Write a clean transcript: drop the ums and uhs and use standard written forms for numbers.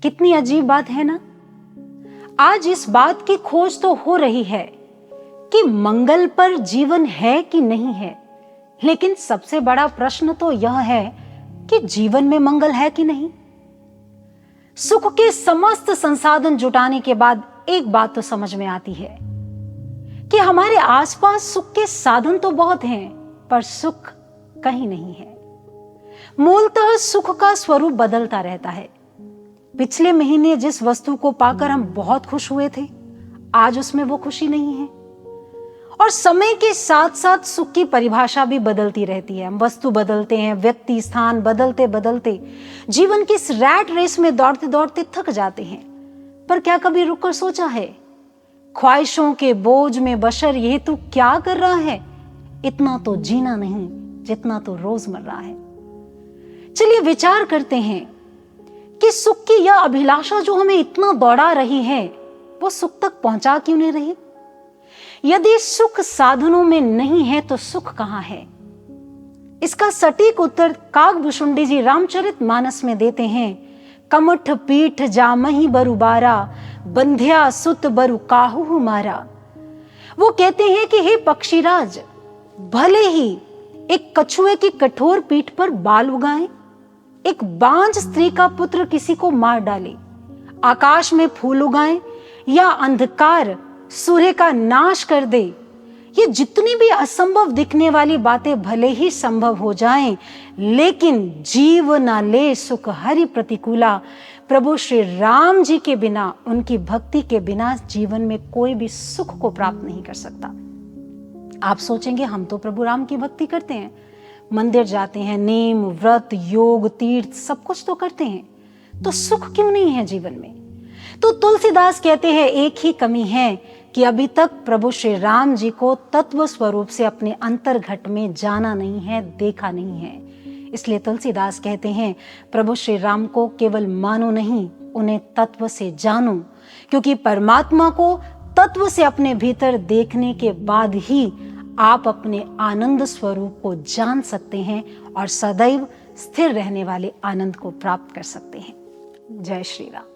कितनी अजीब बात है ना। आज इस बात की खोज तो हो रही है कि मंगल पर जीवन है कि नहीं है, लेकिन सबसे बड़ा प्रश्न तो यह है कि जीवन में मंगल है कि नहीं। सुख के समस्त संसाधन जुटाने के बाद एक बात तो समझ में आती है कि हमारे आसपास सुख के साधन तो बहुत हैं, पर सुख कहीं नहीं है। मूलतः सुख का स्वरूप बदलता रहता है। पिछले महीने जिस वस्तु को पाकर हम बहुत खुश हुए थे, आज उसमें वो खुशी नहीं है। और समय के साथ साथ सुख की परिभाषा भी बदलती रहती है। हम वस्तु बदलते हैं, व्यक्ति स्थान बदलते बदलते जीवन की इस रैट रेस में दौड़ते दौड़ते थक जाते हैं। पर क्या कभी रुककर सोचा है, ख्वाहिशों के बोझ में बशर ये तू क्या कर रहा है? इतना तो जीना नहीं जितना तो रोजमर्रा है। चलिए विचार करते हैं कि सुख की यह अभिलाषा जो हमें इतना दौड़ा रही है, वो सुख तक पहुंचा क्यों नहीं रही? यदि सुख साधनों में नहीं है तो सुख कहां है? इसका सटीक उत्तर काकभुशुंडी जी रामचरितमानस में देते हैं। कमठ पीठ जामहि बरु बारा, बंध्या सुत बरु काहू मारा। वो कहते हैं कि हे पक्षीराज, भले ही एक कछुए की कठोर पीठ पर बाल उगाए, एक बांझ स्त्री का पुत्र किसी को मार डाले, आकाश में फूल उगाए या अंधकार सूर्य का नाश कर दे, ये जितनी भी असंभव दिखने वाली बातें भले ही संभव हो जाएं, लेकिन जीव ना ले सुख हरि प्रतिकूला। प्रभु श्री राम जी के बिना, उनकी भक्ति के बिना जीवन में कोई भी सुख को प्राप्त नहीं कर सकता। आप सोचेंगे हम तो प्रभु राम की भक्ति करते हैं, मंदिर जाते हैं, नेम व्रत योग तीर्थ सब कुछ तो करते हैं, तो सुख क्यों नहीं है जीवन में? तो तुलसीदास कहते हैं एक ही कमी है कि अभी तक प्रभु श्री राम जी को तत्व स्वरूप से अपने अंतर्घट में जाना नहीं है, देखा नहीं है। इसलिए तुलसीदास कहते हैं प्रभु श्री राम को केवल मानो नहीं, उन्हें तत्व से जानो, क्योंकि परमात्मा को तत्व से अपने भीतर देखने के बाद ही आप अपने आनंद स्वरूप को जान सकते हैं और सदैव स्थिर रहने वाले आनंद को प्राप्त कर सकते हैं। जय श्री राम।